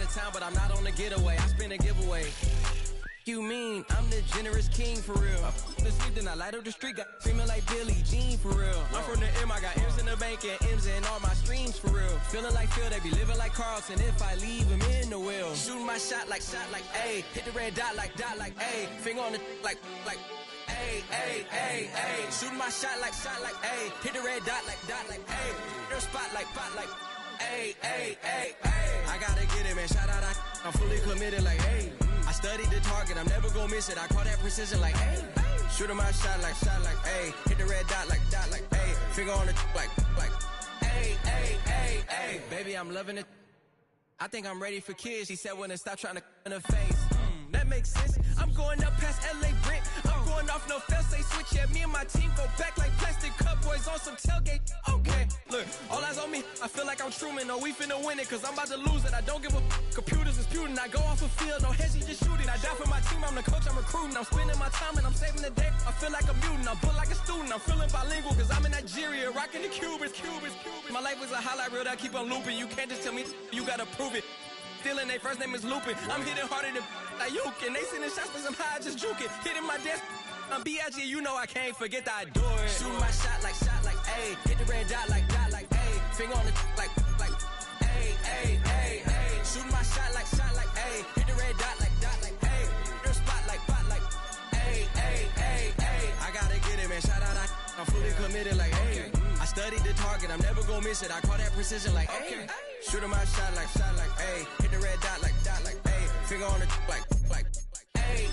town, but I'm not on the getaway. I spin a giveaway. You mean I'm the generous king for real? I the sleep, then I light up the street, got screaming like Billie Jean for real. I'm from the M, I got M's in the bank and M's in all my streams for real. Feeling like Phil, they be living like Carlton if I leave him in the wheel. Shooting my shot like A, hit the red dot like A, finger on the like A. Shooting my shot like A, hit the red dot like A, their spot like A. I gotta get it, man. Shout out, I'm fully committed like A. I studied the target, I'm never gonna miss it. I call that precision like A. Shooting my shot like A. Hit the red dot like A. Finger on the like A. Baby, I'm loving it. I think I'm ready for kids. She said when it stop trying to in her face. That makes sense. I'm going up past LA Brent. I'm going off no fail, say switch. Yeah, me and my team go back like plastic cup boys on some tailgate. Okay, look, all eyes on me. I feel like I'm Truman. No, we finna win it, cause I'm about to lose it. I don't give a computers disputing. I go off a field, no heads, just shooting. I die for my team, I'm the coach, I'm recruiting. I'm spending my time and I'm saving the day. I feel like a mutant, I'm built like a student. I'm feeling bilingual, cause I'm in Nigeria, rocking the Cubans. My life is a highlight reel that I keep on looping. You can't just tell me, you gotta prove it. Stealing, their first name is Lupin. I'm hitting harder than like you can. They sending shots, but somehow I just juke it. Hitting my desk, I'm B.I.G. You know I can't forget that I do it. Shooting my shot like A. Hit the red dot like A. Finger on the like A. Shooting my shot like A. Hit the red dot like A. Their spot like A. I gotta get it, man. Shout out, I'm fully committed like A. I studied the target, I'm never gonna miss it. I call that precision like A. Shooting my shot like A. Hit the red dot like A. Finger on the like A.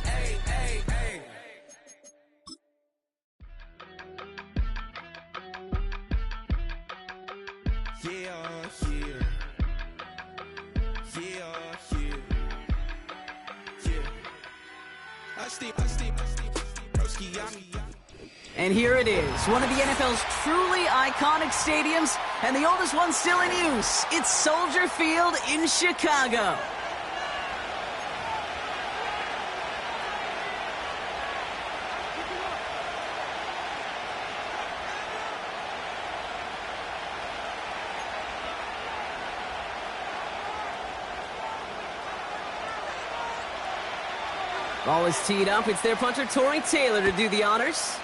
And here it is, one of the NFL's truly iconic stadiums, and the oldest one still in use. It's Soldier Field in Chicago. Ball is teed up. It's their punter, Torrey Taylor, to do the honors.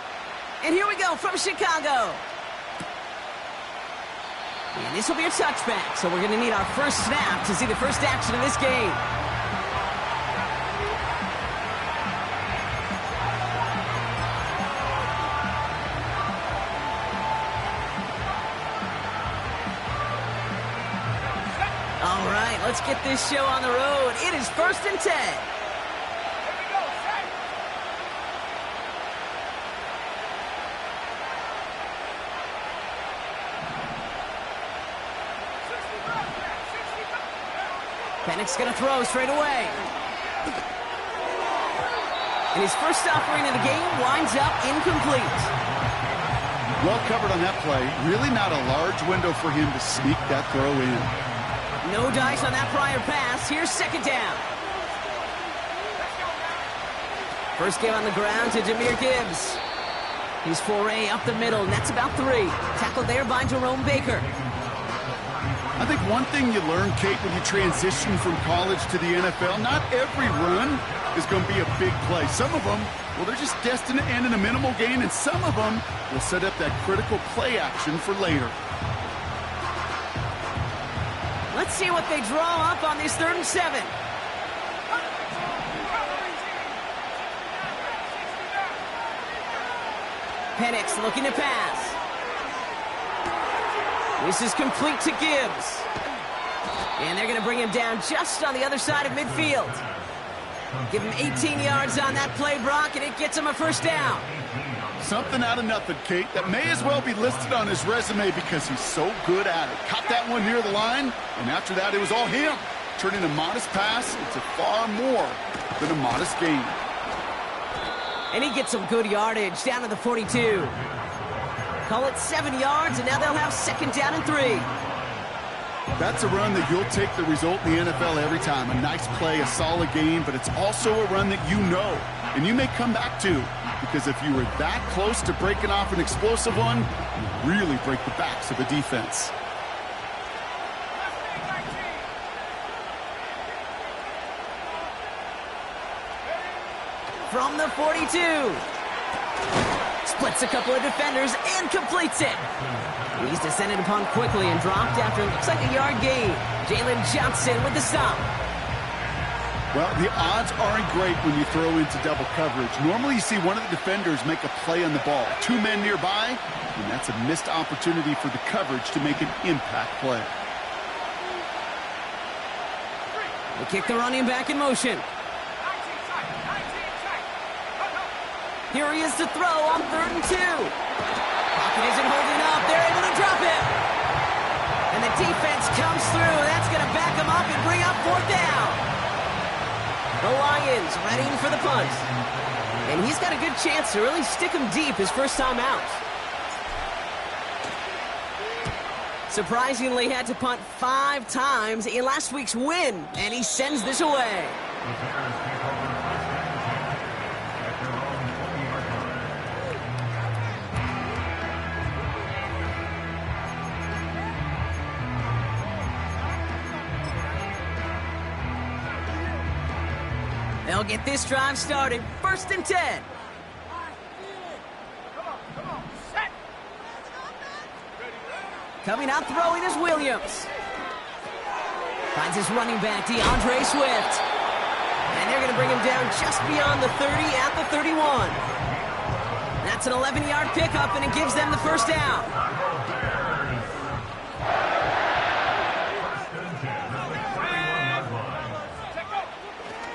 And here we go from Chicago. And this will be a touchback, so we're going to need our first snap to see the first action of this game. All right, let's get this show on the road. It is 1st and 10. Pennick's going to throw straight away. And his first offering of the game winds up incomplete. Well covered on that play. Really not a large window for him to sneak that throw in. No dice on that prior pass. Here's 2nd down. First game on the ground to Jahmyr Gibbs. His foray up the middle, and that's about 3. Tackled there by Jerome Baker. I think one thing you learn, Kate, when you transition from college to the NFL, not every run is going to be a big play. Some of them, well, they're just destined to end in a minimal gain, and some of them will set up that critical play action for later. Let's see what they draw up on this 3rd and 7. Pennick's looking to pass. This is complete to Gibbs. And they're going to bring him down just on the other side of midfield. Give him 18 yards on that play, Brock, and it gets him a first down. Something out of nothing, Kate, that may as well be listed on his resume because he's so good at it. Caught that one near the line, and after that, it was all him. Turning a modest pass into far more than a modest gain. And he gets some good yardage down to the 42. Call it 7 yards, and now they'll have 2nd down and 3. That's a run that you'll take the result in the NFL every time. A nice play, a solid game, but it's also a run that you know, and you may come back to, because if you were that close to breaking off an explosive one, you really break the backs of the defense. from the 42. Splits a couple of defenders and completes it. He's descended upon quickly and dropped after it looks like a yard gain. Jalen Johnson with the stop. Well, the odds aren't great when you throw into double coverage. Normally you see one of the defenders make a play on the ball. Two men nearby, and that's a missed opportunity for the coverage to make an impact play. They kick the running back in motion. Here he is to throw on 3rd and 2. Pocket isn't holding up. They're able to drop it. And the defense comes through. That's going to back him up and bring up 4th down. The Lions readying for the punt. And he's got a good chance to really stick him deep his first time out. Surprisingly had to punt 5 times in last week's win, and he sends this away. They'll get this drive started. 1st and 10. Coming out throwing is Williams. Finds his running back, DeAndre Swift. And they're going to bring him down just beyond the 30 at the 31. That's an 11-yard pickup, and it gives them the first down.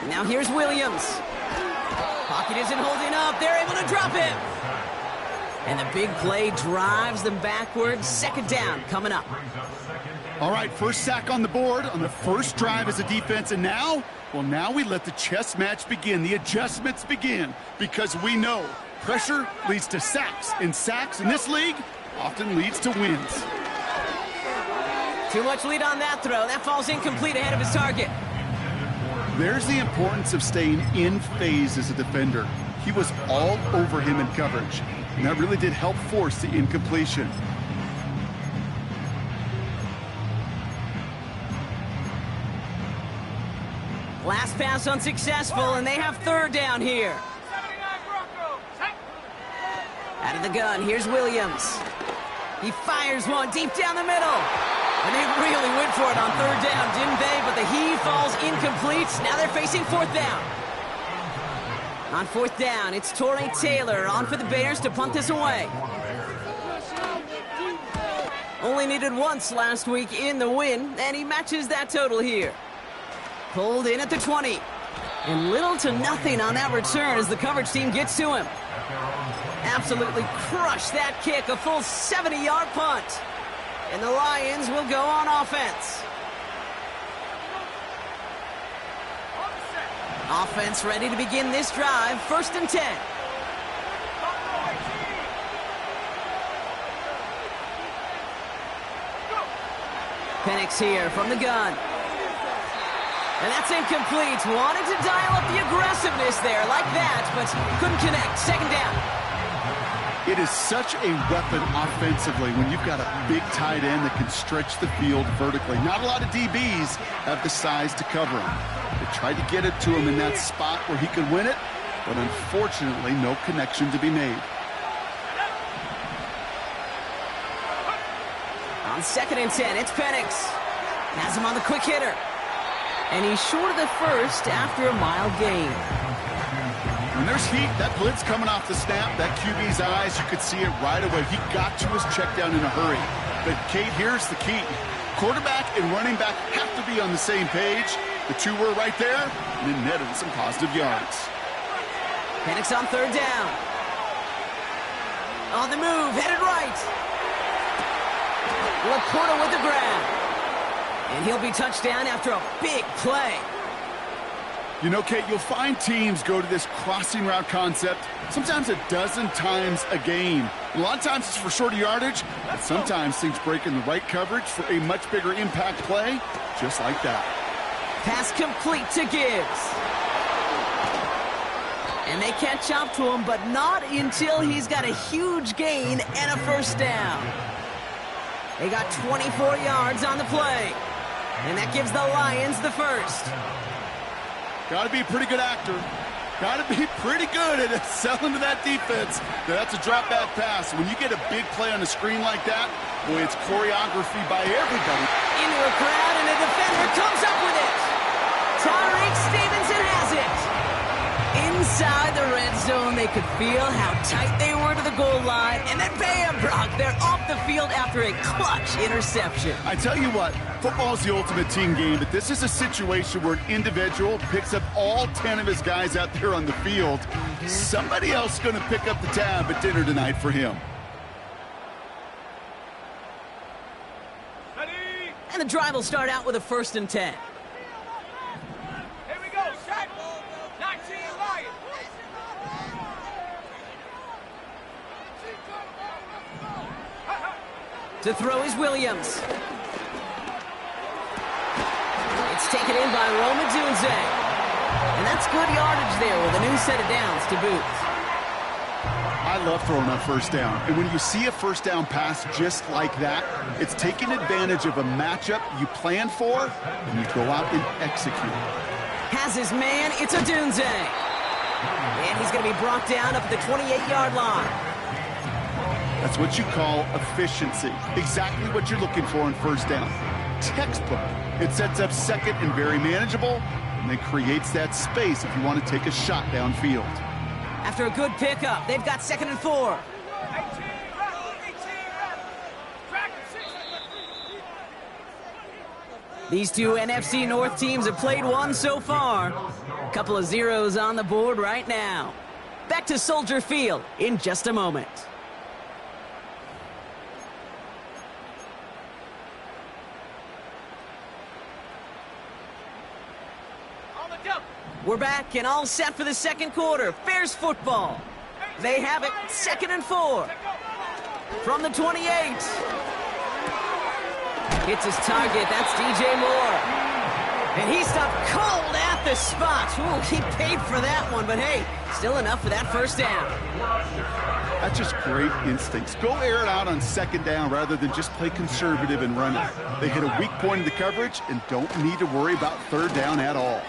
Now here's Williams. Pocket isn't holding up. They're able to drop it. And the big play drives them backwards. 2nd down coming up. All right, first sack on the board on the first drive as a defense. And now, well, now we let the chess match begin. The adjustments begin because we know pressure leads to sacks. And sacks in this league often leads to wins. Too much lead on that throw. That falls incomplete ahead of his target. There's the importance of staying in phase as a defender. He was all over him in coverage, and that really did help force the incompletion. Last pass unsuccessful, and they have 3rd down here. Out of the gun, here's Williams. He fires one deep down the middle. And they really went for it on 3rd down, didn't they? But the heave falls incomplete. Now they're facing 4th down. On 4th down, it's Torrey Taylor on for the Bears to punt this away. Only needed once last week in the win, and he matches that total here. Pulled in at the 20. And little to nothing on that return as the coverage team gets to him. Absolutely crushed that kick, a full 70-yard punt. And the Lions will go on offense. Offense ready to begin this drive. 1st and 10. Penix here from the gun. And that's incomplete. Wanted to dial up the aggressiveness there like that, but couldn't connect. 2nd down. It is such a weapon offensively when you've got a big tight end that can stretch the field vertically. Not a lot of DBs have the size to cover him. They tried to get it to him in that spot where he could win it, but unfortunately, no connection to be made. On 2nd and 10, it's Penix. Has him on the quick hitter. And he's short of the first after a mild gain. When there's heat, that blitz coming off the snap, that QB's eyes, you could see it right away. He got to his check down in a hurry. But, Kate, here's the key. Quarterback and running back have to be on the same page. The two were right there, and it netted some positive yards. Penix on 3rd down. On the move, headed right. Laporta with the grab. And he'll be touchdown after a big play. You know, Kate, you'll find teams go to this crossing route concept sometimes a dozen times a game. A lot of times it's for shorter yardage, but sometimes things break in the right coverage for a much bigger impact play, just like that. Pass complete to Gibbs. And they catch up to him, but not until he's got a huge gain and a 1st down. They got 24 yards on the play. And that gives the Lions the 1st. Got to be a pretty good actor. Got to be pretty good at selling to that defense. That's a drop back pass. When you get a big play on the screen like that, boy, it's choreography by everybody. Into a crowd, and a defender comes up with it. Tyreek Stevenson has it. Inside the red zone, they could feel how tight they were to the goal line. And then bam, Brock, they're off the field after a clutch interception. I tell you what, football is the ultimate team game, but this is a situation where an individual picks up all 10 of his guys out there on the field. Somebody else is going to pick up the tab at dinner tonight for him. And the drive will start out with a 1st and 10. Here we go, set. 19 Lions. To throw is Williams. It's taken in by Roma Dunze. And that's good yardage there with a new set of downs to boot. I love throwing on 1st down. And when you see a 1st down pass just like that, it's taking advantage of a matchup you plan for, and you go out and execute. Has his man, it's a Dunze. And he's going to be brought down up at the 28-yard line. That's what you call efficiency. Exactly what you're looking for on 1st down. Textbook. It sets up 2nd and very manageable, and then creates that space if you want to take a shot downfield. After a good pickup, they've got 2nd and 4. These two NFC North teams have played one so far. A couple of zeros on the board right now. Back to Soldier Field in just a moment. We're back and all set for the 2nd quarter. Bears football. They have it, 2nd and 4. From the 28. Hits his target, that's DJ Moore. And he stopped cold at the spot. Ooh, he paid for that one, but hey, still enough for that 1st down. That's just great instincts. Go air it out on 2nd down rather than just play conservative and run it. They hit a weak point in the coverage and don't need to worry about 3rd down at all.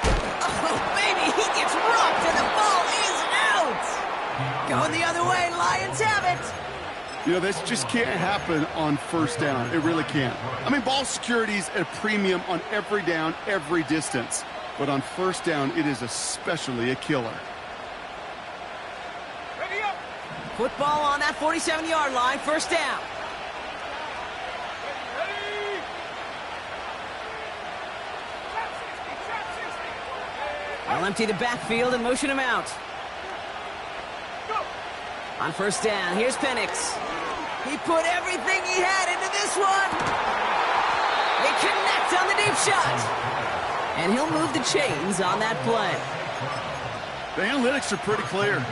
Oh, baby, he gets rocked and the ball is out. Going the other way, Lions have it. You know, this just can't happen on 1st down. It really can't. I mean, ball security is at a premium on every down, every distance. But on 1st down, it is especially a killer. Ready up. Football on that 47-yard line, 1st down. Ready. They'll empty the backfield and motion him out. On 1st down, here's Penix. He put everything he had into this one. They connect on the deep shot. And he'll move the chains on that play. The analytics are pretty clear.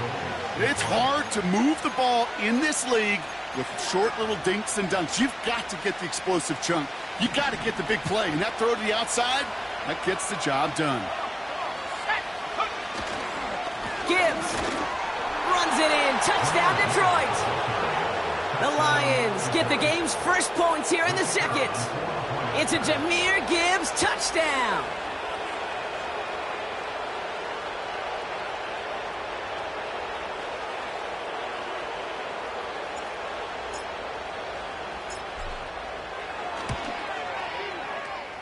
It's hard to move the ball in this league with short little dinks and dunks. You've got to get the explosive chunk. You've got to get the big play. And that throw to the outside, that gets the job done. Gibbs runs it in. Touchdown, Detroit. The Lions get the game's first points here in the 2nd. It's a Jahmyr Gibbs touchdown.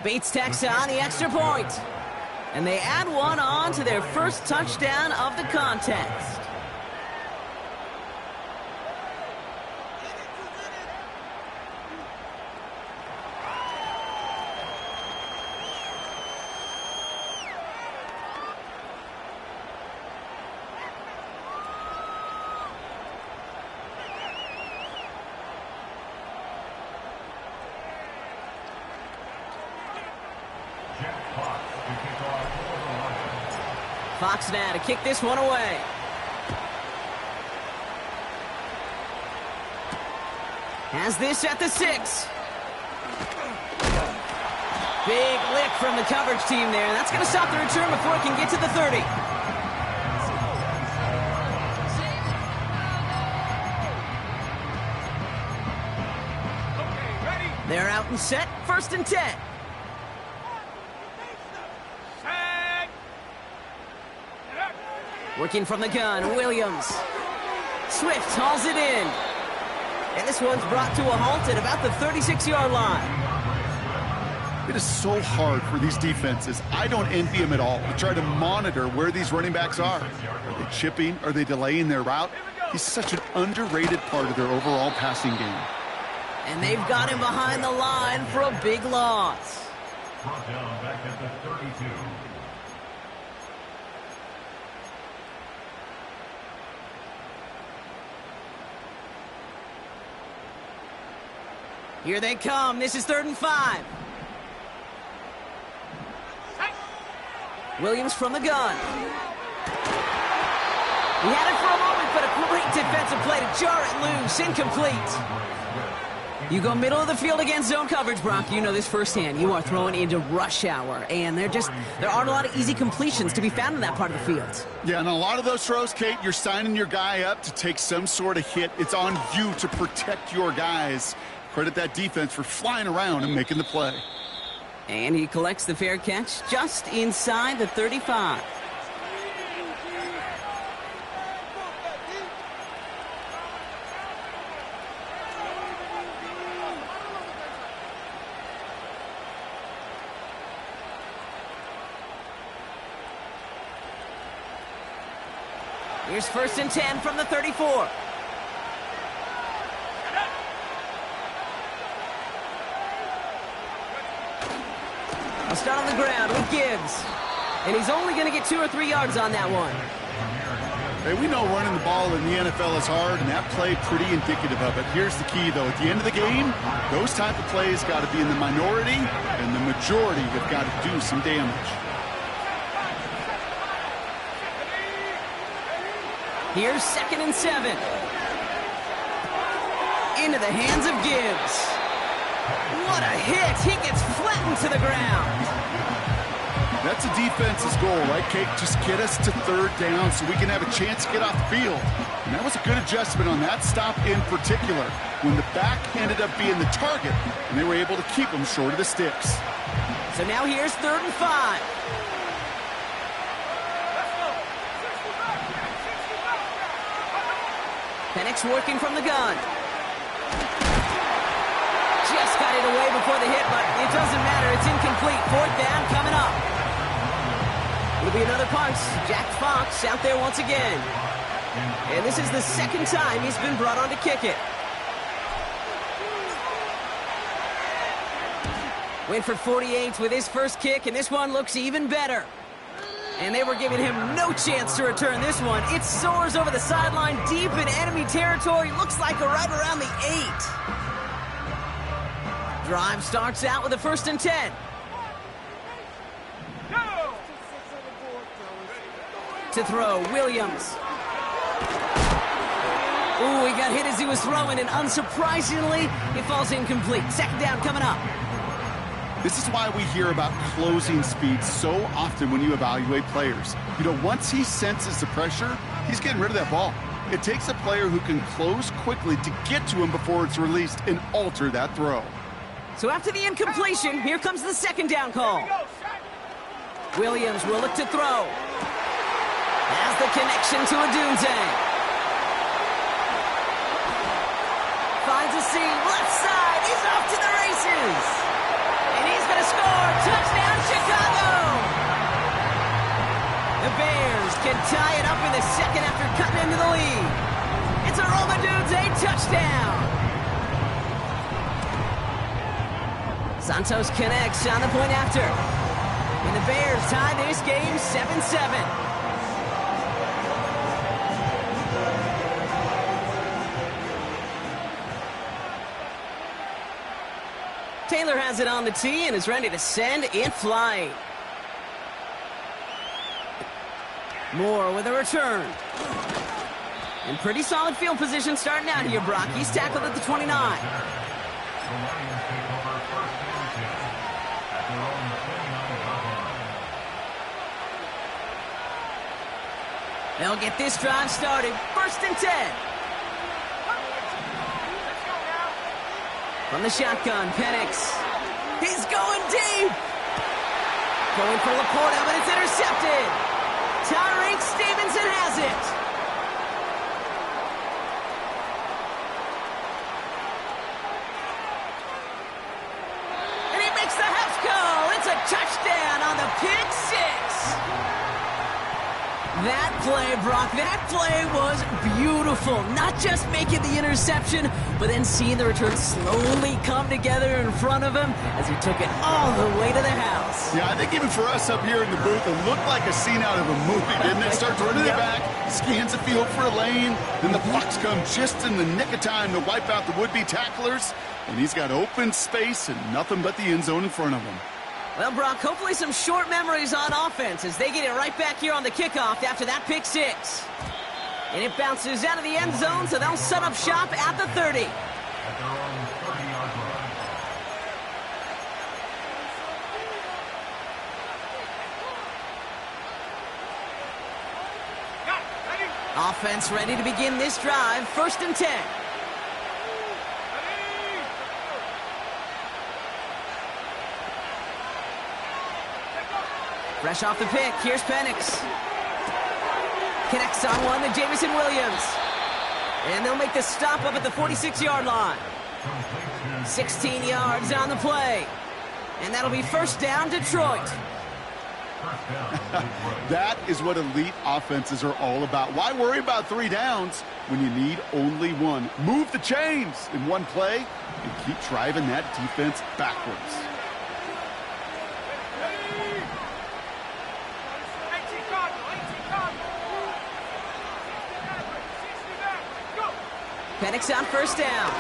Bates tacks on the extra point. And they add one on to their first touchdown of the contest. Fox now to kick this one away. Has this at the 6. Big lick from the coverage team there. That's going to stop the return before it can get to the 30. They're out and set. 1st and 10. Set. Working from the gun, Williams. Swift hauls it in. And this one's brought to a halt at about the 36-yard line. It is so hard for these defenses. I don't envy them at all to try to monitor where these running backs are. Are they chipping? Are they delaying their route? He's such an underrated part of their overall passing game. And they've got him behind the line for a big loss. Brought down back at the 32. Here they come. This is 3rd and 5. Williams from the gun. He had it for a moment, but a great defensive play to jar it loose. Incomplete. You go middle of the field against zone coverage, Brock. You know this firsthand. You are throwing into rush hour, and there aren't a lot of easy completions to be found in that part of the field. Yeah, and a lot of those throws, Kate, you're signing your guy up to take some sort of hit. It's on you to protect your guys. Credit that defense for flying around and making the play. And he collects the fair catch just inside the 35. Here's 1st and 10 from the 34. I'll start on the ground with Gibbs. And he's only going to get 2 or 3 yards on that one. Hey, we know running the ball in the NFL is hard, and that play pretty indicative of it. Here's the key, though. At the end of the game, those type of plays got to be in the minority, and the majority have got to do some damage. Here's 2nd and 7. Into the hands of Gibbs. What a hit! He gets flattened to the ground. That's a defense's goal, right, Kate? Just get us to 3rd down so we can have a chance to get off the field. And that was a good adjustment on that stop in particular, when the back ended up being the target, and they were able to keep him short of the sticks. So now here's 3rd and 5. Penix working from the gun. Just got it away before the hit, but it doesn't matter. It's incomplete. 4th down coming up. It'll be another punt. Jack Fox out there once again. And this is the 2nd time he's been brought on to kick it. Winford 48 with his first kick, and this one looks even better. And they were giving him no chance to return this one. It soars over the sideline deep in enemy territory. Looks like right around the 8. Drive starts out with a 1st and 10. To throw, Williams. Ooh, he got hit as he was throwing, and unsurprisingly, it falls incomplete. 2nd down coming up. This is why we hear about closing speed so often when you evaluate players. You know, once he senses the pressure, he's getting rid of that ball. It takes a player who can close quickly to get to him before it's released and alter that throw. So after the incompletion, here comes the 2nd down call. Williams will look to throw. Has the connection to Odunze. Finds a seam, left side, he's off to the races. And he's going to score, touchdown Chicago. The Bears can tie it up in the 2nd after cutting into the lead. It's a Rome Odunze touchdown. Santos connects on the point after. And the Bears tie this game 7-7. Taylor has it on the tee and is ready to send in flight. Moore with a return. And pretty solid field position starting out here, Brock. He's tackled at the 29. The Lions take over 1st and 10 at their own 29-yard line. They'll get this drive started. 1st and 10. From the shotgun, Penix. He's going deep. Going for Laporta, but it's intercepted. Tyreek Stevenson has it. And he makes the house call. It's a touchdown on the pick six. That play, Brock, that play was beautiful. Not just making the interception, but then seeing the return slowly come together in front of him as he took it all the way to the house. Yeah, I think even for us up here in the booth, it looked like a scene out of a movie, didn't it? Starts running it back, scans the field for a lane, then the Bucs come just in the nick of time to wipe out the would-be tacklers, and he's got open space and nothing but the end zone in front of him. Well, Brock, hopefully some short memories on offense as they get it right back here on the kickoff after that pick six. And it bounces out of the end zone, so they'll set up shop at the 30. At their own 30-yard line. Offense ready to begin this drive. 1st and 10. Fresh off the pick, here's Penix. Connects on one to Jamison Williams. And they'll make the stop up at the 46-yard line. 16 yards on the play. And that'll be 1st down, Detroit. That is what elite offenses are all about. Why worry about 3 downs when you need only one? Move the chains in one play and keep driving that defense backwards. Penix on 1st down.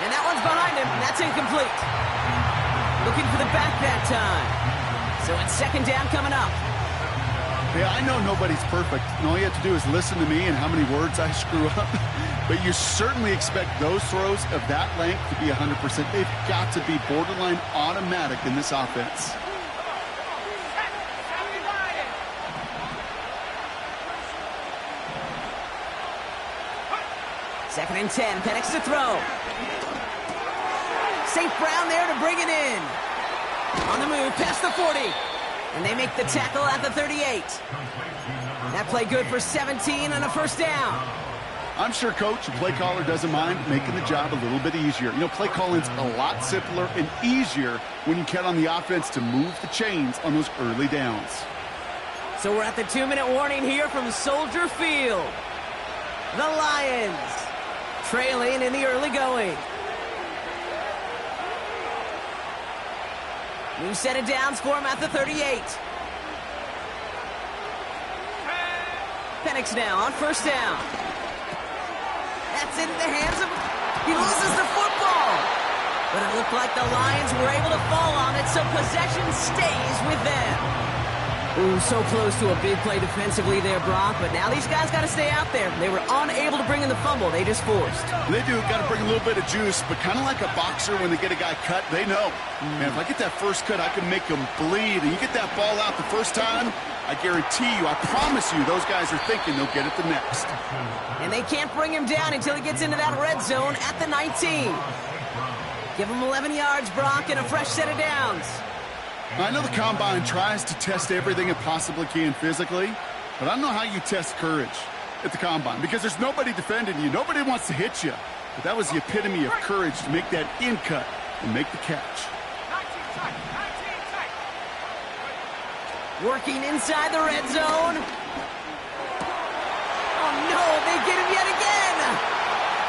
And that one's behind him. That's incomplete. Looking for the back that time. So it's 2nd down coming up. Yeah, I know nobody's perfect. And all you have to do is listen to me and how many words I screw up. But you certainly expect those throws of that length to be 100%. They've got to be borderline automatic in this offense. Second and 10, Penix to throw. St. Brown there to bring it in. On the move, past the 40. And they make the tackle at the 38. That play good for 17 and a 1st down. I'm sure coach and play caller doesn't mind making the job a little bit easier. You know, play calling's a lot simpler and easier when you count on the offense to move the chains on those early downs. So we're at the 2-minute warning here from Soldier Field. The Lions trailing in the early going. New set of downs for him at the 38. Penix now on 1st down. That's in the hands of... He loses the football. But it looked like the Lions were able to fall on it, so possession stays with them. Ooh, so close to a big play defensively there, Brock, but now these guys got to stay out there. They were unable to bring in the fumble they just forced. They do, got to bring a little bit of juice, but kind of like a boxer when they get a guy cut, they know. Man, if I get that first cut, I can make him bleed. And you get that ball out the first time, I guarantee you, I promise you, those guys are thinking they'll get it the next. And they can't bring him down until he gets into that red zone at the 19. Give him 11 yards, Brock, and a fresh set of downs. I know the Combine tries to test everything it possibly can physically, but I don't know how you test courage at the Combine because there's nobody defending you. Nobody wants to hit you. But that was the epitome of courage to make that in cut and make the catch. Working inside the red zone. Oh, no, they get him yet again.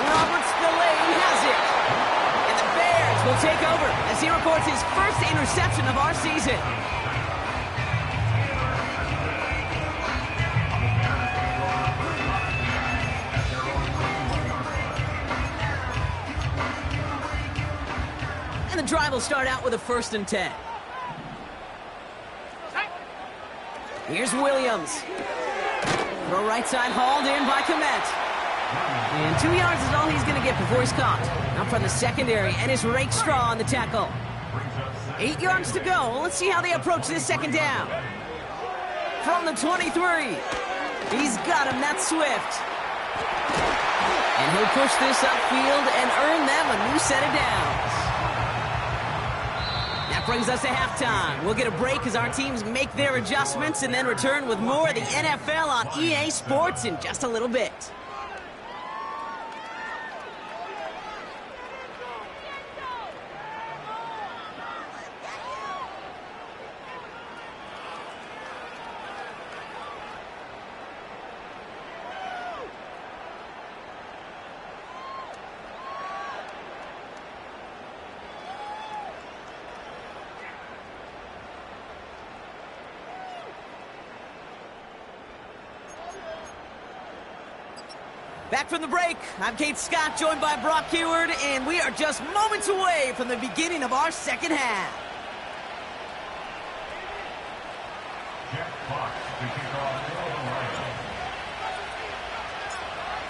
Robert Spillane has it. And the Bears will take over as he records his first interception of our season. And the drive will start out with a 1st and 10. Here's Williams. Throw right side hauled in by Komet. And 2 yards is all he's going to get before he's caught. Up from the secondary, and his Rake Straw on the tackle. 8 yards to go. Let's see how they approach this 2nd down. From the 23. He's got him. That's Swift. And he'll push this upfield and earn them a new set of downs. That brings us to halftime. We'll get a break as our teams make their adjustments and then return with more of the NFL on EA Sports in just a little bit. Back from the break, I'm Kate Scott, joined by Brock Heward, and we are just moments away from the beginning of our second half.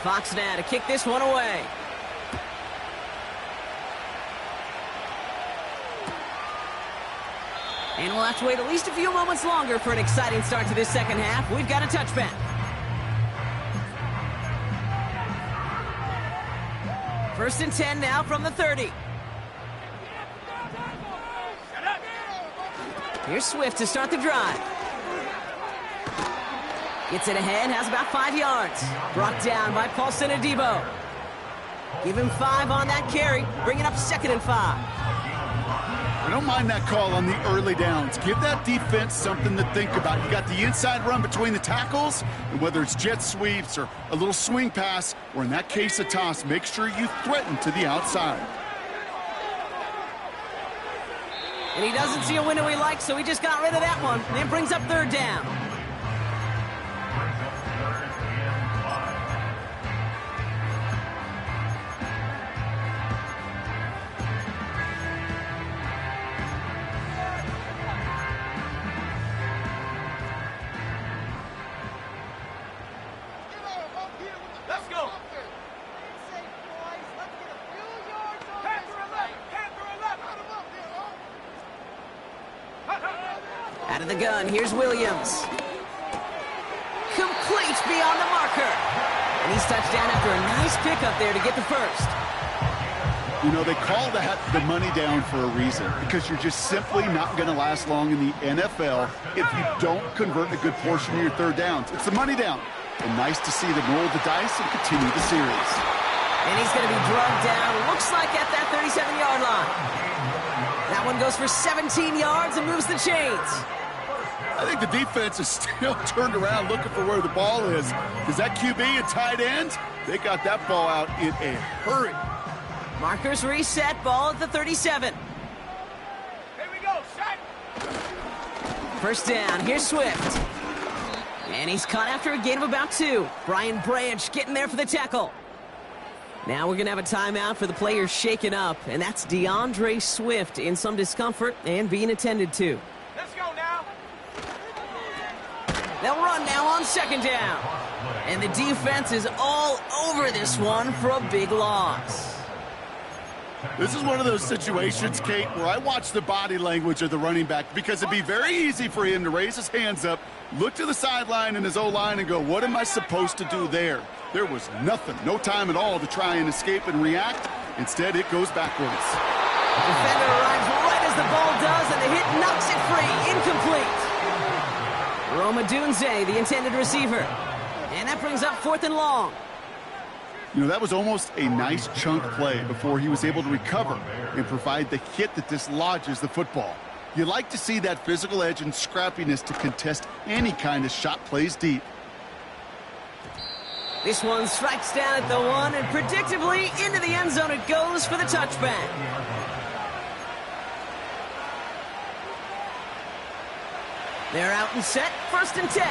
Fox now to kick this one away. And we'll have to wait at least a few moments longer for an exciting start to this second half. We've got a touchback. First and 10 now from the 30. Here's Swift to start the drive. Gets it ahead, has about 5 yards. Brought down by Paulson Adebo. Give him 5 on that carry, bringing up 2nd and 5. I don't mind that call on the early downs. Give that defense something to think about. You got the inside run between the tackles, and whether it's jet sweeps or a little swing pass, or in that case a toss, make sure you threaten to the outside. And he doesn't see a window he likes, so he just got rid of that one. And it brings up 3rd down. Let's go. Out of the gun, here's Williams. Complete beyond the marker. And he's touched down after a nice pickup there to get the first. You know, they call that the money down for a reason, because you're just simply not going to last long in the NFL if you don't convert a good portion of your 3rd downs. It's the money down. And nice to see them roll the dice and continue the series. And he's going to be drugged down, looks like at that 37-yard line. That one goes for 17 yards and moves the chains. I think the defense is still turned around looking for where the ball is. Is that QB and tight end? They got that ball out in a hurry. Markers reset, ball at the 37. Here we go, set. First down, here's Swift. And he's caught after a gain of about 2. Brian Branch getting there for the tackle. Now we're going to have a timeout for the players shaken up, and that's DeAndre Swift in some discomfort and being attended to. Let's go now. They'll run now on 2nd down. And the defense is all over this one for a big loss. This is one of those situations, Kate, where I watch the body language of the running back, because it'd be very easy for him to raise his hands up, look to the sideline in his O-line and go, what am I supposed to do there? There was nothing, no time at all to try and escape and react. Instead, it goes backwards. The defender arrives right as the ball does, and the hit knocks it free. Incomplete. Roma Dunze, the intended receiver. And that brings up 4th and long. You know, that was almost a nice chunk play before he was able to recover and provide the hit that dislodges the football. You like to see that physical edge and scrappiness to contest any kind of shot plays deep. This one strikes down at the 1, and predictably into the end zone it goes for the touchback. They're out and set, 1st and 10.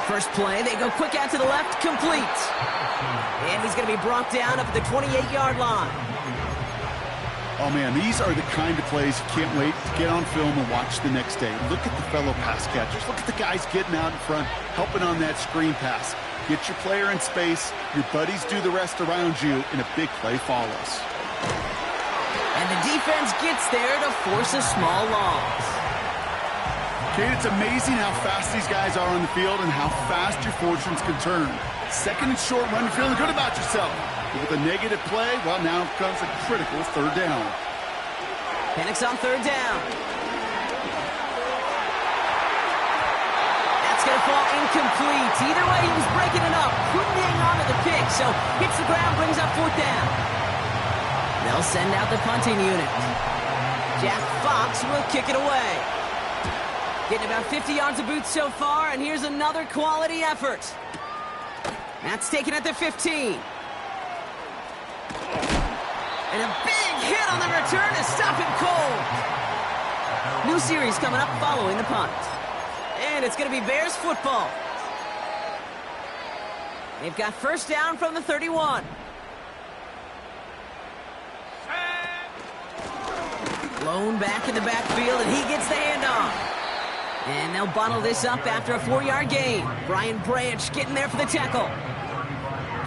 First play, they go quick out to the left, complete. And he's going to be brought down up at the 28-yard line. Oh, man, these are the kind of plays you can't wait to get on film and watch the next day. Look at the fellow pass catchers. Look at the guys getting out in front, helping on that screen pass. Get your player in space, your buddies do the rest around you, and a big play follows. And the defense gets there to force a small loss. Kate, it's amazing how fast these guys are on the field and how fast your fortunes can turn. 2nd and short, run, you're feeling good about yourself. With a negative play, well, now comes a critical third down. Penix on third down. That's going to fall incomplete. Either way, he was breaking it up. Couldn't hang on to the pick, so hits the ground, brings up fourth down. They'll send out the punting unit. Jack Fox will kick it away. Getting about 50 yards of boots so far, and here's another quality effort. That's taken at the 15. And a big hit on the return to stop him cold. New series coming up following the punt. And it's going to be Bears football. They've got first down from the 31. Blown back in the backfield, and he gets the handoff. And they'll bottle this up after a 4-yard gain. Brian Branch getting there for the tackle.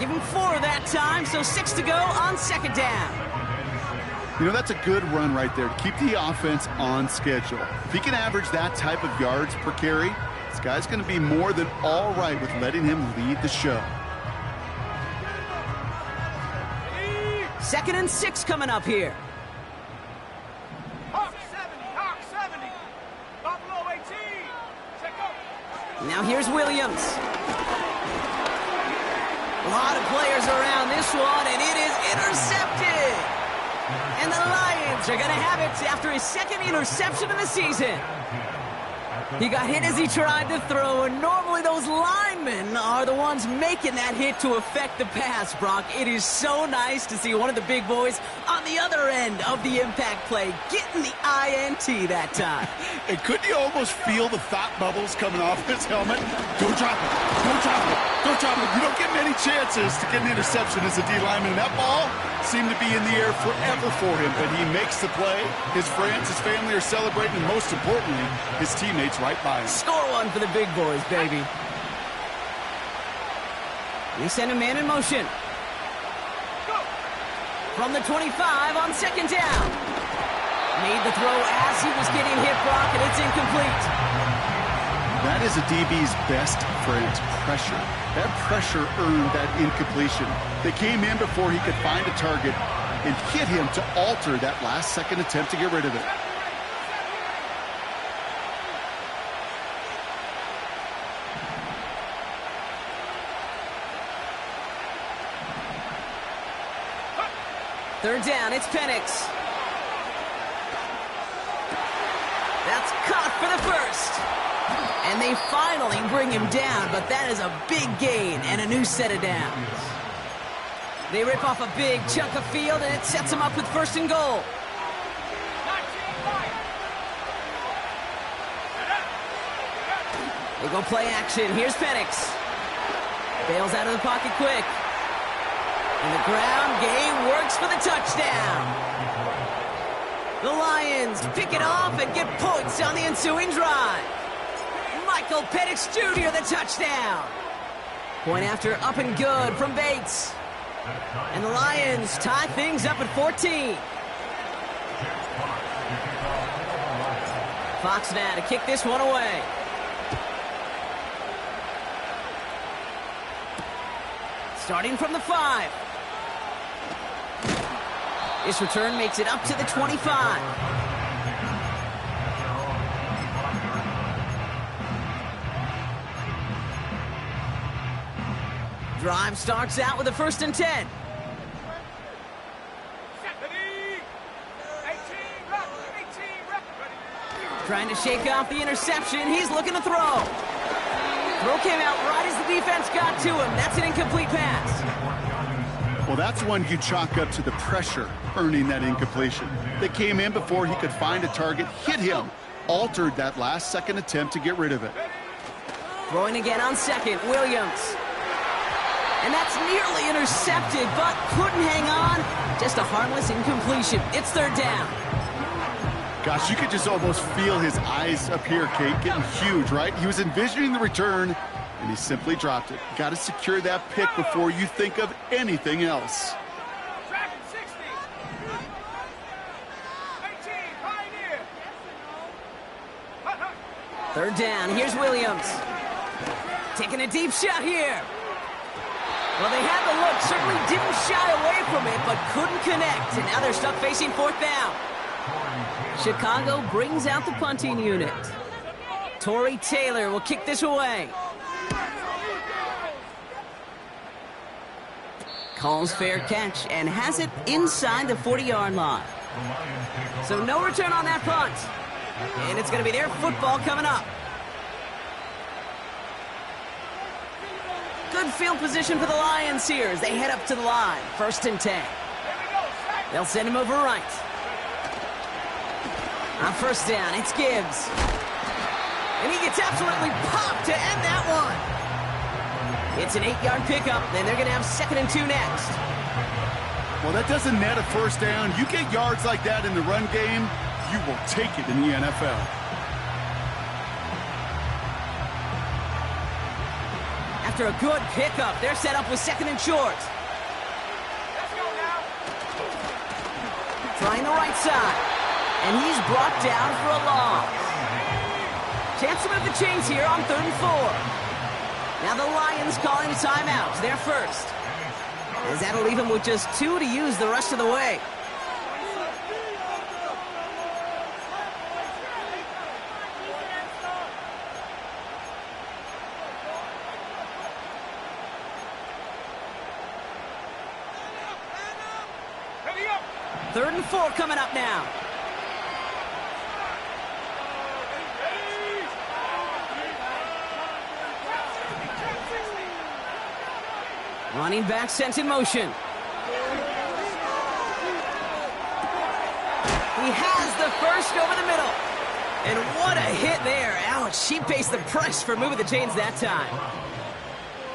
Give him 4 that time, so 6 to go on second down. You know, that's a good run right there to keep the offense on schedule. If he can average that type of yards per carry, this guy's going to be more than all right with letting him lead the show. 2nd and 6 coming up here. Hawk 70. Buffalo 18. Check up. Now here's Williams. A lot of players around this one, and it is intercepted. And the Lions are going to have it after his 2nd interception of the season. He got hit as he tried to throw, and normally those linemen are the ones making that hit to affect the pass, Brock. It is so nice to see one of the big boys on the other end of the impact play getting the INT that time. And couldn't you almost feel the thought bubbles coming off his helmet? Don't drop it. Don't drop it. Don't drop it. You don't get many chances to get an interception as a D lineman. And that ball seemed to be in the air forever for him, but he makes the play. His friends, his family are celebrating, and most importantly, his teammates right by him. Score one for the big boys, baby. They send a man in motion. From the 25 on second down. Made the throw as he was getting hit, Brock, and it's incomplete. That is a DB's best friend, pressure. That pressure earned that incompletion. They came in before he could find a target and hit him to alter that last-second attempt to get rid of it. Third down, it's Penix. That's caught for the first. And they finally bring him down, but that is a big gain and a new set of downs. They rip off a big chunk of field, and it sets them up with first and goal. They go play action. Here's Penix. Bails out of the pocket quick. And the ground game works for the touchdown. The Lions pick it off and get points on the ensuing drive. Michael Penix Jr. the touchdown. Point after up and good from Bates. And the Lions tie things up at 14. Fox now to kick this one away. Starting from the 5. This return makes it up to the 25. Drive starts out with a 1st and 10. Trying to shake off the interception. He's looking to throw. Throw came out right as the defense got to him. That's an incomplete pass. Well, that's one you chalk up to the pressure earning that incompletion. They came in before he could find a target, hit him, altered that last-second attempt to get rid of it. Throwing again on second, Williams. And that's nearly intercepted, but couldn't hang on. Just a harmless incompletion. It's third down. Gosh, you could just almost feel his eyes up here, Kate, getting huge, right? He was envisioning the return, and he simply dropped it. Got to secure that pick before you think of anything else. Third down, here's Williams. Taking a deep shot here. Well, they had the look, certainly didn't shy away from it, but couldn't connect. And now they're stuck facing fourth down. Chicago brings out the punting unit. Torrey Taylor will kick this away. Calls fair catch and has it inside the 40-yard line. So no return on that punt. And it's going to be their football coming up. Good field position for the Lions here as they head up to the line. 1st and 10. They'll send him over right. On 1st down, it's Gibbs. And he gets absolutely popped to end that one. It's an 8-yard pickup, then they're going to have 2nd and 2 next. Well, that doesn't net a 1st down. You get yards like that in the run game, you will take it in the NFL. After a good pickup, they're set up with 2nd and short. Let's go now. Trying the right side. And he's brought down for a loss. Chance to move the chains here on 3rd and 4. Now the Lions calling a timeout. They're first. As that'll leave him with just 2 to use the rest of the way. Ready up. 3rd and 4 coming up now. Running back sent in motion. He has the first over the middle. And what a hit there. Ouch, she faced the price for moving the chains that time.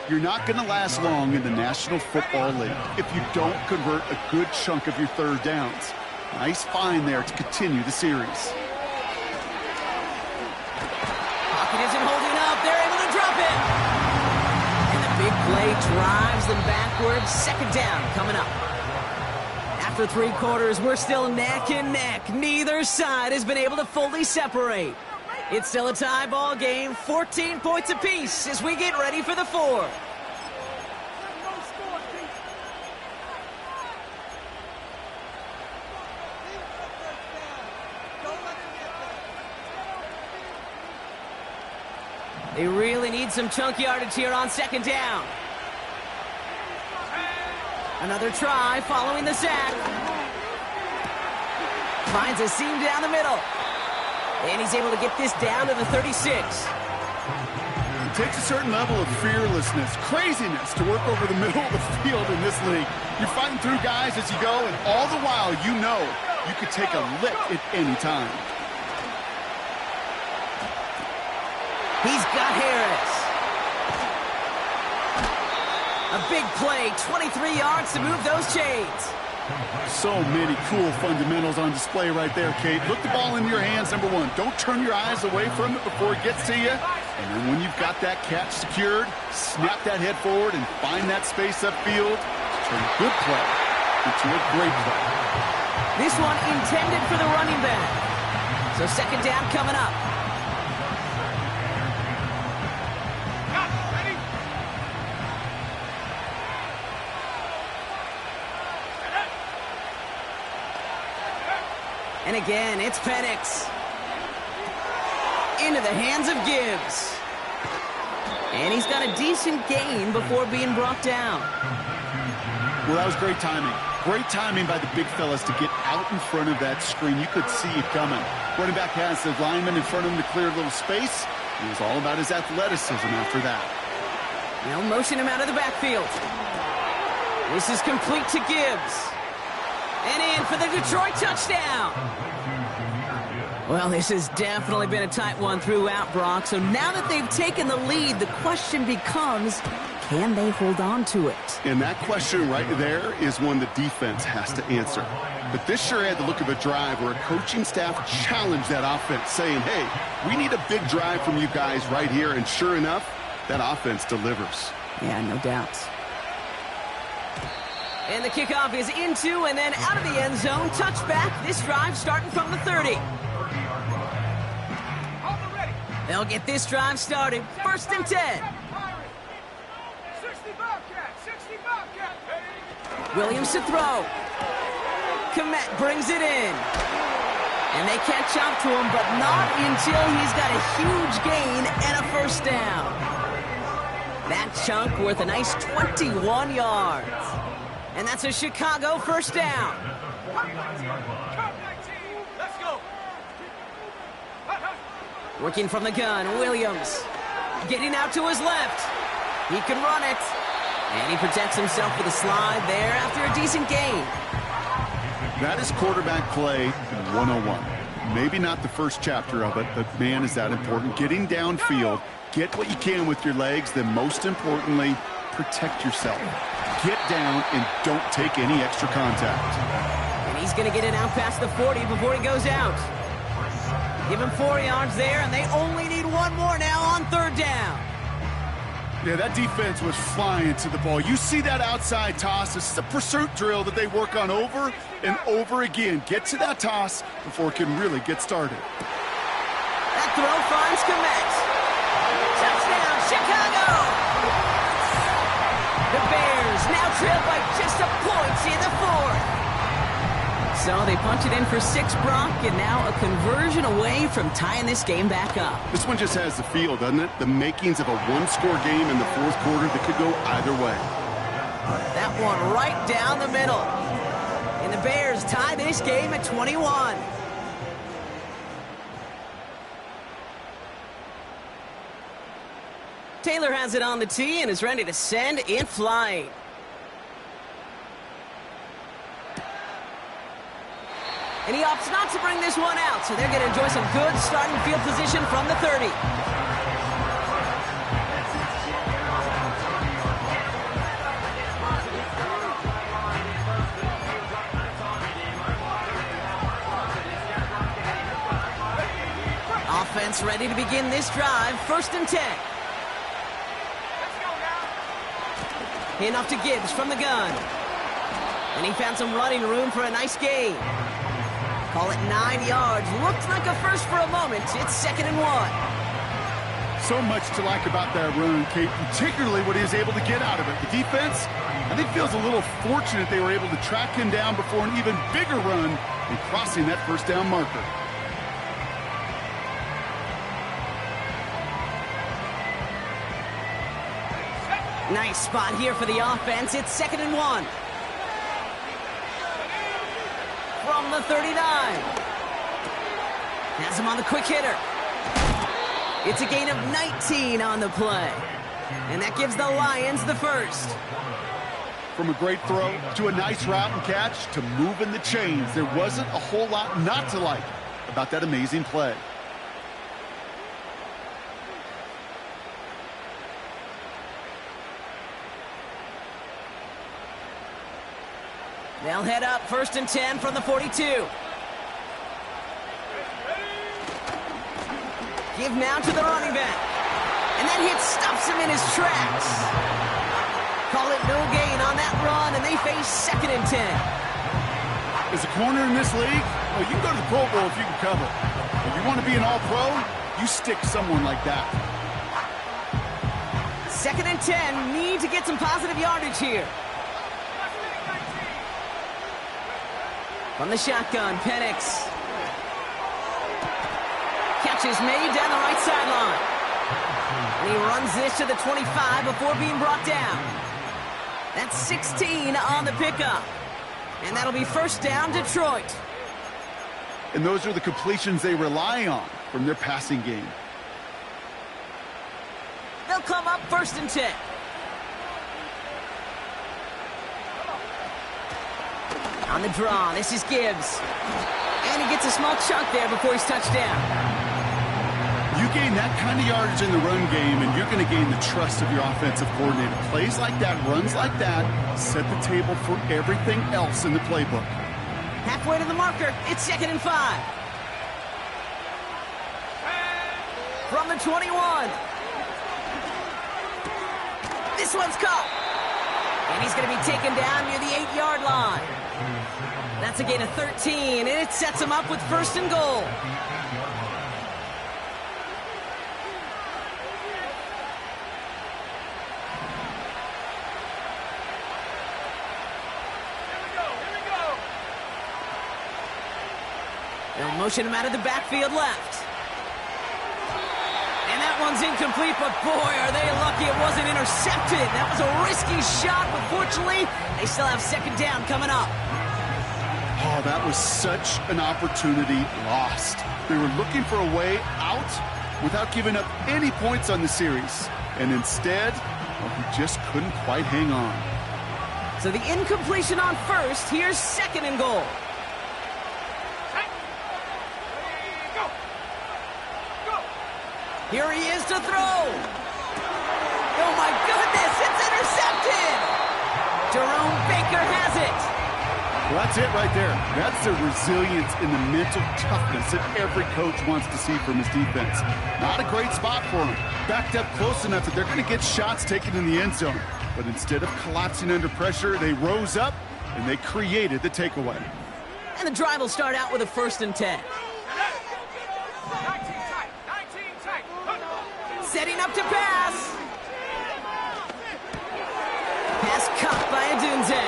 You're not going to last long in the National Football League if you don't convert a good chunk of your 3rd downs. Nice find there to continue the series. Pocket isn't holding up. They're able to drop it. Big play drives them backwards. 2nd down coming up. After 3 quarters, we're still neck and neck. Neither side has been able to fully separate. It's still a tie ball game. 14 points apiece as we get ready for the 4th. They really need some chunk yardage here on 2nd down. Another try following the sack. Finds a seam down the middle. And he's able to get this down to the 36. It takes a certain level of fearlessness, craziness to work over the middle of the field in this league. You're fighting through guys as you go, and all the while you know you could take a lick at any time. He's got Harris. A big play, 23 yards to move those chains. So many cool fundamentals on display right there, Kate. Look the ball in your hands, number 1. Don't turn your eyes away from it before it gets to you. And then when you've got that catch secured, snap that head forward and find that space upfield. Turn a good play into a great play. This one intended for the running back. So 2nd down coming up. And again, it's Penix. Into the hands of Gibbs. And he's got a decent gain before being brought down. Well, that was great timing. Great timing by the big fellas to get out in front of that screen. You could see it coming. Running back has the lineman in front of him to clear a little space. It was all about his athleticism after that. Now motion him out of the backfield. This is complete to Gibbs. And in for the Detroit touchdown. Well, this has definitely been a tight one throughout, Brock. So now that they've taken the lead, the question becomes, can they hold on to it? And that question right there is one the defense has to answer. But this sure had the look of a drive where a coaching staff challenged that offense, saying, hey, we need a big drive from you guys right here. And sure enough, that offense delivers. Yeah, no doubt. And the kickoff is into and then out of the end zone. Touchback. This drive starting from the 30. They'll get this drive started. 1st and 10. 60 Bobcats, 60 Williams to throw. Komet brings it in. And they catch up to him, but not until he's got a huge gain and a first down. That chunk worth a nice 21 yards. And that's a Chicago first down. Let's go. Working from the gun, Williams. Getting out to his left. He can run it. And he protects himself with a slide there after a decent gain. That is quarterback play 101. Maybe not the first chapter of it, but man, is that important. Getting downfield, get what you can with your legs, then most importantly, protect yourself. Get down and don't take any extra contact. And he's going to get it out past the 40 before he goes out. Give him 4 yards there, and they only need one more now on third down. Yeah, that defense was flying to the ball. You see that outside toss. This is a pursuit drill that they work on over and over again. Get to that toss before it can really get started. That throw finds Komet. Touchdown, Chicago! The Bears now trail by just a point in the fourth. So they punch it in for 6, Brock, and now a conversion away from tying this game back up. This one just has the feel, doesn't it? The makings of a one-score game in the fourth quarter that could go either way. That one right down the middle. And the Bears tie this game at 21. Taylor has it on the tee and is ready to send it flying. And he opts not to bring this one out, so they're going to enjoy some good starting field position from the 30. Offense ready to begin this drive, 1st and 10. Hand off to Gibbs from the gun. And he found some running room for a nice gain. Call it 9 yards. Looked like a first for a moment. It's 2nd and 1. So much to like about that run, Kate, particularly what he was able to get out of it. The defense, I think, feels a little fortunate they were able to track him down before an even bigger run and crossing that first down marker. Nice spot here for the offense. It's 2nd and 1. From the 39. Has him on the quick hitter. It's a gain of 19 on the play. And that gives the Lions the first. From a great throw to a nice route and catch to moving the chains, there wasn't a whole lot not to like about that amazing play. They'll head up 1st and 10 from the 42. Give now to the running back. And that hit stops him in his tracks. Call it no gain on that run, and they face 2nd and 10. As a corner in this league, well, you can go to the Pro Bowl if you can cover. If you want to be an all-pro, you stick someone like that. 2nd and 10, need to get some positive yardage here. From the shotgun, Penix. Catch is made down the right sideline. And he runs this to the 25 before being brought down. That's 16 on the pickup. And that'll be 1st down, Detroit. And those are the completions they rely on from their passing game. They'll come up 1st and 10. On the draw, this is Gibbs. And he gets a small chunk there before he's touched down. You gain that kind of yardage in the run game, and you're going to gain the trust of your offensive coordinator. Plays like that, runs like that, set the table for everything else in the playbook. Halfway to the marker, it's 2nd and 5. From the 21. This one's caught. And he's going to be taken down near the 8-yard line. That's a gain of 13, and it sets him up with 1st and goal. They'll motion him out of the backfield left. And that one's incomplete, but boy, are they lucky it wasn't intercepted. That was a risky shot, but fortunately, they still have second down coming up. Oh, that was such an opportunity lost. They were looking for a way out without giving up any points on the series. And instead, well, he just couldn't quite hang on. So the incompletion on first. Here's second and goal. Here he is to throw. Oh, my goodness, it's intercepted. Jerome Baker has it. Well, that's it right there. That's the resilience and the mental toughness that every coach wants to see from his defense. Not a great spot for him. Backed up close enough that they're going to get shots taken in the end zone. But instead of collapsing under pressure, they rose up and they created the takeaway. And the drive will start out with a 1st and 10. Setting up to pass. Pass caught by Adunze.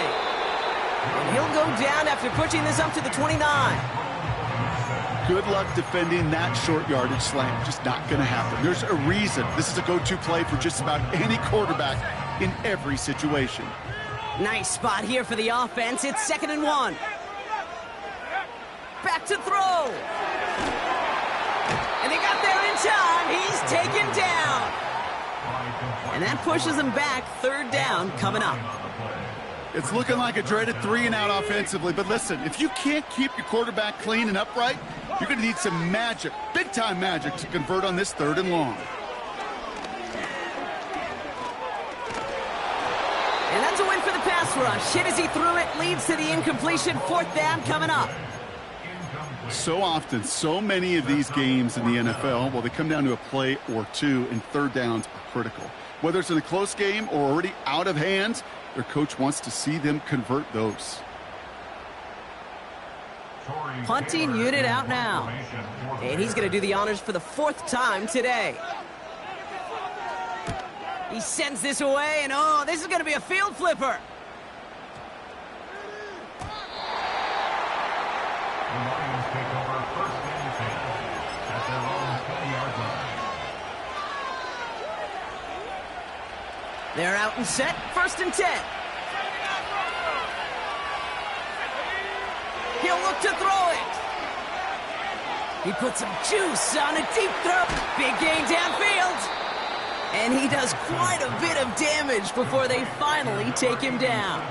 And he'll go down after pushing this up to the 29. Good luck defending that short yardage slant. Just not going to happen. There's a reason this is a go-to play for just about any quarterback in every situation. Nice spot here for the offense. It's 2nd and 1. Back to throw. And they got there in time. He's taken down. And that pushes him back. 3rd down coming up. It's looking like a dreaded 3-and-out offensively, but listen, if you can't keep your quarterback clean and upright, you're going to need some magic, big-time magic, to convert on this 3rd and long. And that's a win for the pass rush. Hit as he threw it, leads to the incompletion. 4th down coming up. So often, so many of these games in the NFL, well, they come down to a play or two, and 3rd downs are critical. Whether it's in a close game or already out of hand, their coach wants to see them convert those. Punting unit out now. And he's going to do the honors for the 4th time today. He sends this away, and oh, this is going to be a field flipper. The Lions take over 1st and 10 at their own 20-yard line. They're out and set. 1st and 10. He'll look to throw it. He puts some juice on a deep throw. Big gain downfield. And he does quite a bit of damage before they finally take him down.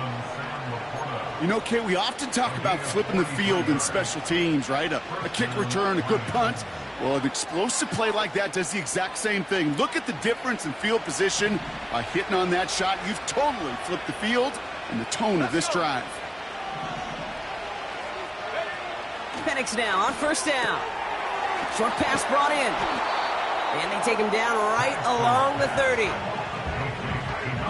You know, Kate, we often talk about flipping the field in special teams, right? A kick return, a good punt. Well, an explosive play like that does the exact same thing. Look at the difference in field position. By hitting on that shot, you've totally flipped the field and the tone of this drive. Penix now on 1st down. Short pass brought in. And they take him down right along the 30.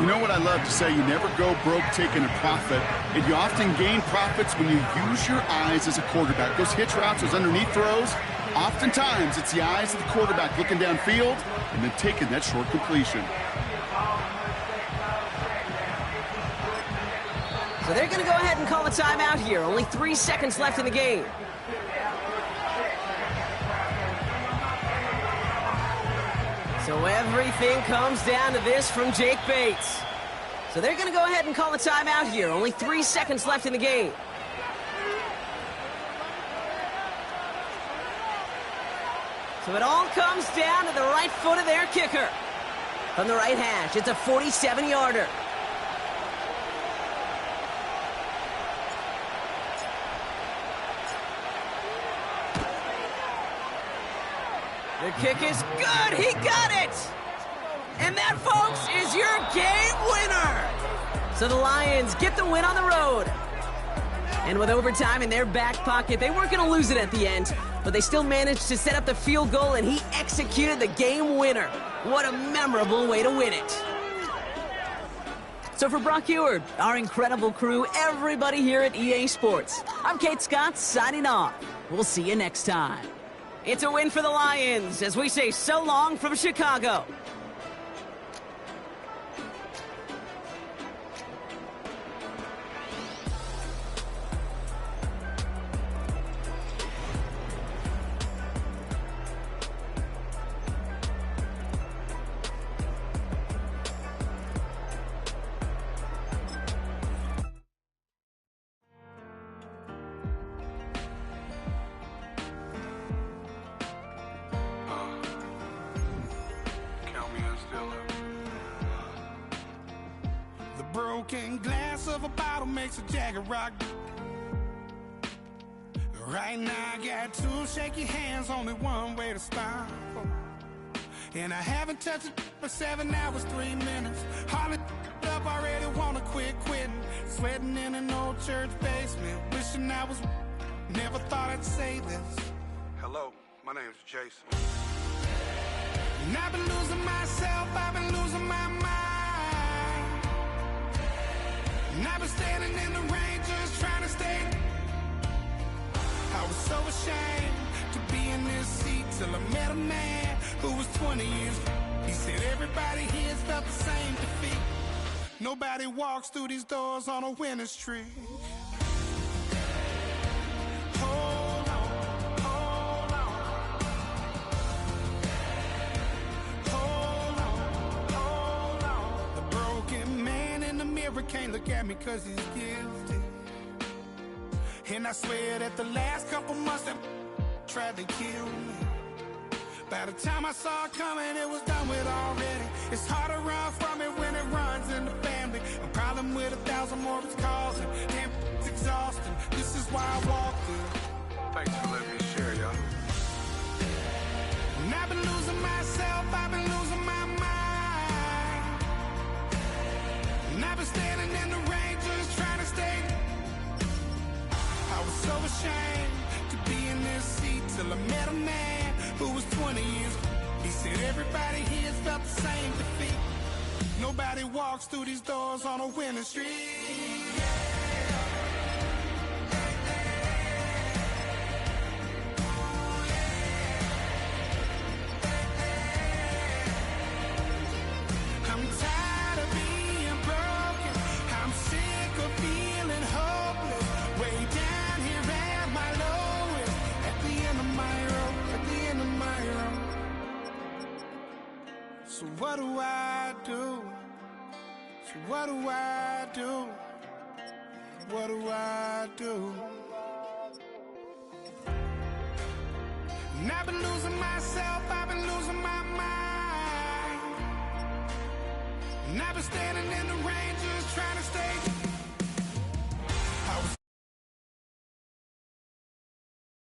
You know what I love to say? You never go broke taking a profit. And you often gain profits when you use your eyes as a quarterback. Those hitch routes, those underneath throws, oftentimes it's the eyes of the quarterback looking downfield and then taking that short completion. So they're going to go ahead and call a timeout here. Only 3 seconds left in the game. So everything comes down to this from Jake Bates. So they're going to go ahead and call a timeout here. Only 3 seconds left in the game. So it all comes down to the right foot of their kicker. From the right hash, it's a 47-yarder. The kick is good. He got it. And that, folks, is your game winner. So the Lions get the win on the road. And with overtime in their back pocket, they weren't going to lose it at the end, but they still managed to set up the field goal, and he executed the game winner. What a memorable way to win it. So for Brock Eward, our incredible crew, everybody here at EA Sports, I'm Kate Scott signing off. We'll see you next time. It's a win for the Lions as we say so long from Chicago. broken glass of a bottle makes a jagged rock. Right now I got two shaky hands, only one way to stop. And I haven't touched it for 7 hours, 3 minutes. Hardly up, already wanna quit quitting. Sweating in an old church basement, wishing I was. Never thought I'd say this. Hello, my name's Jason. And I've been losing myself, I've been losing my mind. And I've been standing in the rain just trying to stay. I was so ashamed to be in this seat till I met a man who was 20 years. He said everybody here felt the same defeat. Nobody walks through these doors on a winning streak. Hold on, hold on. Hold on, hold on. The broken man in the mirror can't look at me 'cause he's guilty. And I swear that the last couple months that tried to kill me. By the time I saw it coming, it was done with already. It's hard to run from it when it runs in the family. A problem with 1,000 more it's causing. Damn, it's exhausting. This is why I walk through. Thanks for letting me share, y'all. And I've been losing myself, I've been losing my mind. And I've been standing in the rain just trying to stay. I was so ashamed to be in this seat till I met a man who was 20 years. He said everybody here felt the same defeat. Nobody walks through these doors on a winning streak. I'm tired of being broken. I'm sick of feeling hopeless. Way down here at my lowest. At the end of my road. At the end of my road. So what do I do? So what do I do? What do I do? And I've been losing myself, I've been losing my mind. And I've been standing in the rain just trying to stay.